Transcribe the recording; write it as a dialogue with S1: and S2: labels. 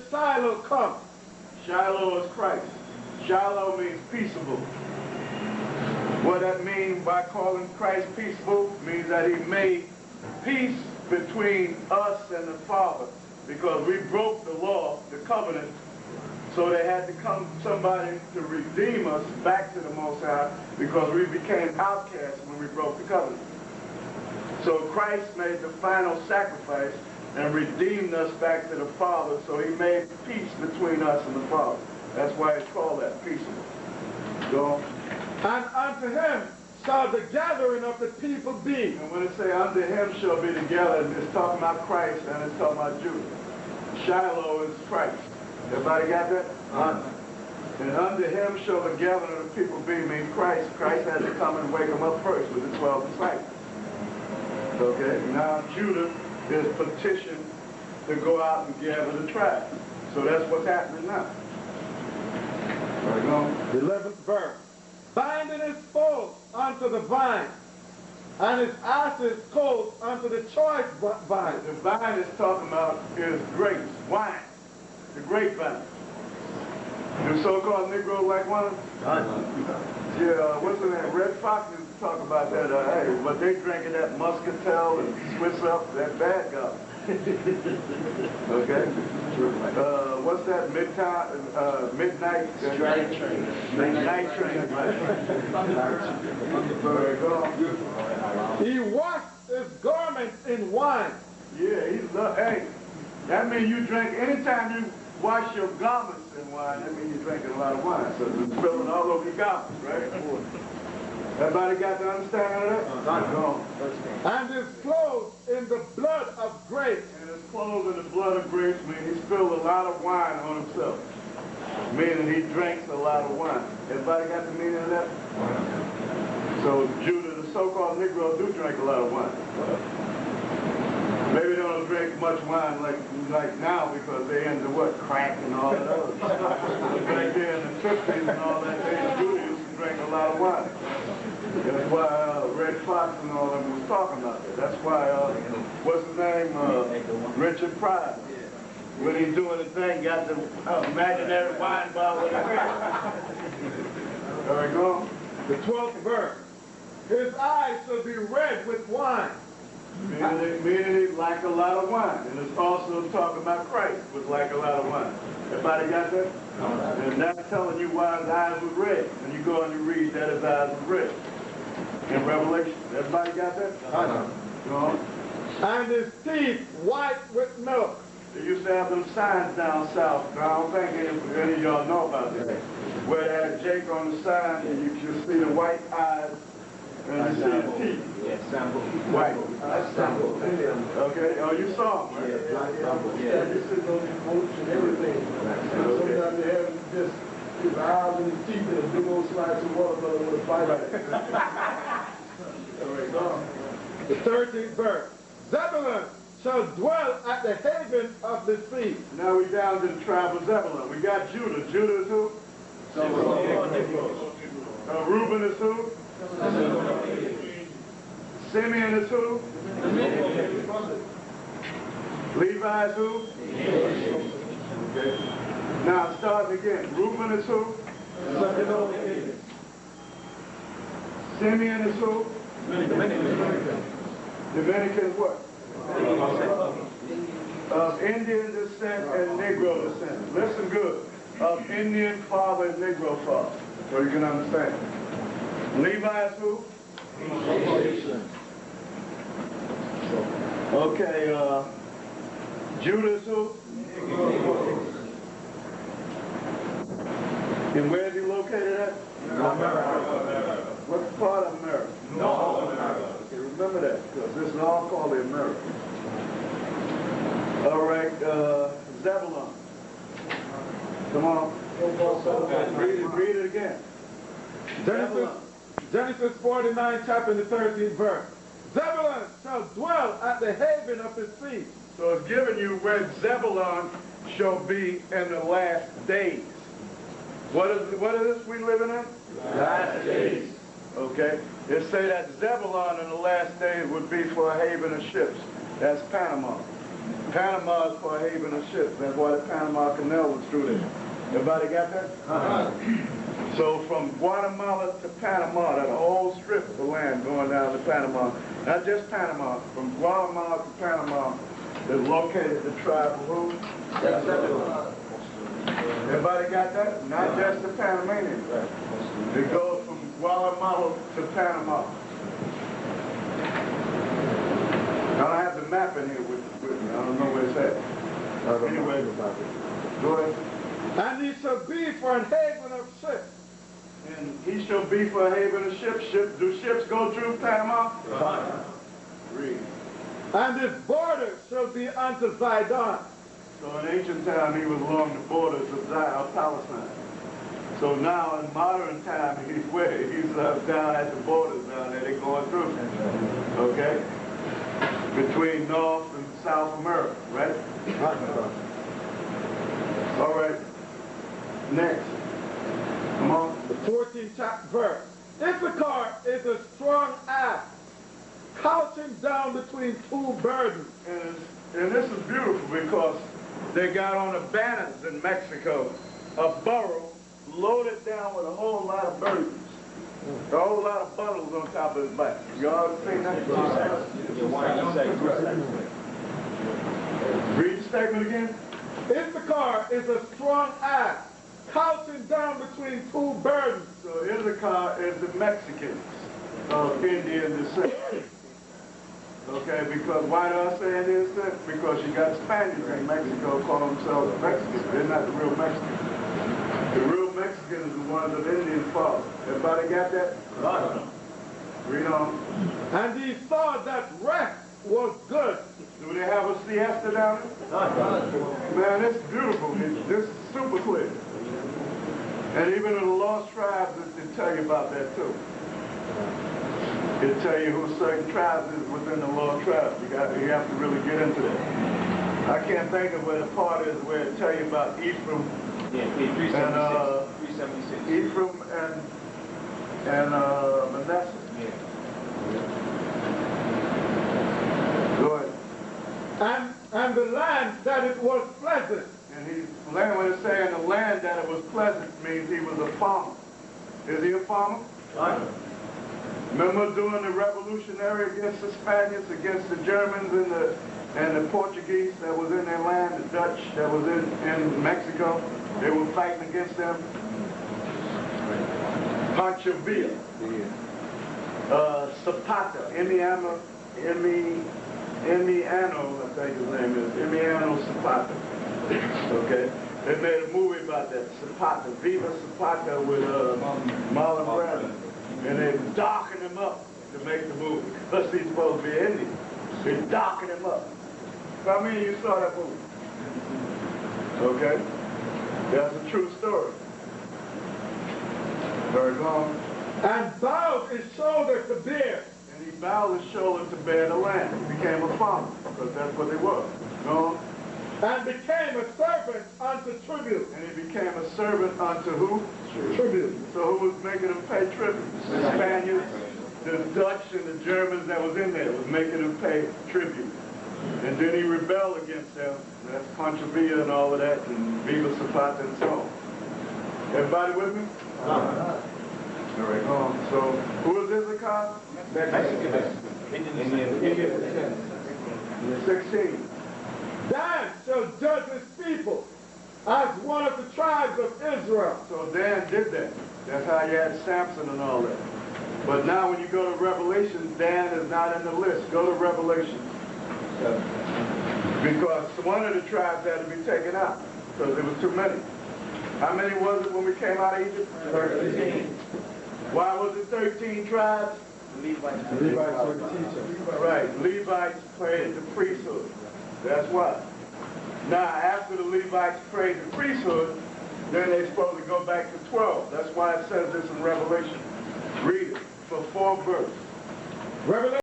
S1: Shiloh come?
S2: Shiloh is Christ. Shiloh means peaceable. What that means by calling Christ peaceable means that he made peace between us and the Father, because we broke the law, the covenant, so there had to come somebody to redeem us back to the Most High, because we became outcasts when we broke the covenant. So Christ made the final sacrifice and redeemed us back to the Father, so he made peace between us and the Father. That's why it's called that, peaceable. Go on.
S1: And unto him shall the gathering of the people be.
S2: And when it say unto him shall be together, it's talking about Christ and it's talking about Judah. Shiloh is Christ. Everybody got that? And unto him shall the gathering of the people be, means Christ. Christ had to come and wake them up first with the 12 disciples. Okay, now Judah is petitioned to go out and gather the tribes. So that's what's happening now. Right on.
S1: The 11th verse. Binding his foals unto the vine, and his asses colt unto the choice vine.
S2: The vine is talking about is grapes, wine, the grapevine. The so-called Negro like one? Yeah, what's the name? Red Fox used to talk about that. Hey, but they drinking that Muscatel and Swiss up, that bad guy. Okay? What's that? Midnight train. Midnight train.
S1: He washed his garments in wine.
S2: Yeah, hey, that means you drink, anytime you wash your garments in wine, that means you're drinking a lot of wine. So it's spilling all over your garments, right? Everybody got the understanding of that? Go on.
S1: And his clothes in the blood of grapes.
S2: And his clothes in the blood of grapes means he spilled a lot of wine on himself. Meaning he drinks a lot of wine. Everybody got the meaning of that? So Judah, the so-called Negro, do drink a lot of wine. Maybe they don't drink much wine like now because they into what? Crack and all that other stuff. Back there in the 50s and all that, Judah used to drink a lot of wine. That's why Red Fox and all them was talking about that. That's why, what's his name? Richard Pryor. When he's doing the thing, got the imaginary wine bottle in his hand. There we go.
S1: The 12th verse. His eyes shall be red with wine.
S2: Meaning he like a lot of wine. And it's also talking about Christ was like a lot of wine. Everybody got that? And that's telling you why his eyes were red. When you go and you read that his eyes were red. In Revelation. Everybody got that? Go on.
S1: And his teeth white with milk.
S2: They used to have them signs down south. I don't think any of y'all know about that. Where they had Jake on the sign and you just see the white eyes and you see the teeth.
S3: Yeah, sample.
S2: White.
S3: Sample.
S2: Okay. Oh, you saw them, right?
S3: Yeah.
S1: You sit on these boats and everything. Sometimes they have just his eyes and his teeth and a big old slice of watermelon with a bite. The 13th verse. Zebulun shall dwell at the haven of the sea.
S2: Now we down to the tribe of Zebulun. We got Judah. Judah is who? Reuben is who? Simeon is who? Levi is who? Okay. Now start again. Reuben is who? Simeon is who? Dominican what? Of Indian descent and Negro descent. Listen good. Of Indian father and Negro father. So you can understand. Levi is who? Okay, Judah is who? And where is he located at?
S1: America.
S2: What part of America?
S1: North America.
S2: Okay, remember that, because this is all called the America. All right, Zebulun. Come on. Read it again.
S1: Genesis 49, chapter the 13th verse. Zebulun shall dwell at the haven of the sea.
S2: So it's giving you where Zebulun shall be in the last days. What is this we living in?
S1: Last days.
S2: Okay. It say that Zebulun in the last days would be for a haven of ships. That's Panama. Panama is for a haven of ships. That's why the Panama Canal was through there. Everybody got that? So from Guatemala to Panama, that whole strip of land going down to Panama, not just Panama, from Guatemala to Panama, is located the tribe of who? Everybody got that? Not just the Panamanians. It goes from Guatemala to Panama. I don't have the map in here with me. I don't know where it's at. Anyway, go ahead.
S1: And he shall be for an haven of ships.
S2: And he shall be for a haven of ships. Do ships go through Panama? Read.
S1: And his border shall be unto Zidon.
S2: So in ancient time, he was along the borders of Palestine. So now in modern time, he's down at the borders down there. They're going through. Okay? Between North and South America, right? All right. Next. Come on.
S1: The 14th verse. Issachar is a strong ass, couching down between two burdens.
S2: And this is beautiful because they got on the banners in Mexico a burro loaded down with a whole lot of burdens. A whole lot of bundles on top of his back. Y'all seen that? Read the statement again.
S1: Issachar is a strong ass, couching down between two burdens.
S2: So Issachar is the Mexicans of Indian descent. Okay, because why do I say it is that? Because you got Spaniards in Mexico call themselves Mexicans. They're not the real Mexicans. The real Mexicans are the ones of Indian fathers. Everybody got that? Read on.
S1: And he saw that rest was good.
S2: Do they have a siesta down there? Man, it's beautiful. This is super clear. And even in the lost tribes, they tell you about that too. It'll tell you who certain tribes is within the lost tribes. You have to really get into that. I can't think of where the part is where it tell you about Ephraim.
S3: Yeah, 376. 376.
S2: Ephraim and Manasseh.
S3: Yeah.
S2: Go ahead.
S1: And the land that it was pleasant.
S2: And when it's saying the land that it was pleasant means he was a farmer. Is he a farmer?
S3: Right.
S2: Remember during the revolutionary against the Spaniards, against the Germans and the Portuguese that was in their land, the Dutch that was in Mexico, they were fighting against them. Pancho Villa, Zapata, Emiliano, I think his name is, Emiliano Zapata. Okay? They made a movie about that, Zapata, Viva Zapata with Marlon Brando. And they darkened him up to make the movie. Plus he's supposed to be Indian. They darkened him up. How many of you saw that movie? Okay? That's a true story. Very long.
S1: And bowed his shoulder to bear.
S2: And he bowed his shoulder to bear the land. He became a farmer, because that's what they were. Go on.
S1: And became a servant unto tribute.
S2: And he became a servant unto who?
S1: Tribute.
S2: So who was making him pay tribute? The Spaniards, the Dutch, and the Germans that was in there was making him pay tribute. And then he rebelled against them. That's Pancho Villa and all of that, and Viva Zapata and so on. Everybody with me? All right, go on. So, who is Issachar?
S3: Mexican.
S2: Indian. 16.
S1: Dan shall judge his people as one of the tribes of Israel.
S2: So Dan did that. That's how you had Samson and all that. But now when you go to Revelation, Dan is not in the list. Go to Revelation. Because one of the tribes had to be taken out because there was too many. How many was it when we came out of Egypt? 13. Why was it 13 tribes?
S3: Levites
S1: were the teachers.
S2: Right. Levites played the priesthood. That's why. Now, after the Levites prayed the priesthood, then they're supposed to go back to 12. That's why it says this in Revelation. Read it for 4 verses.
S1: Revelation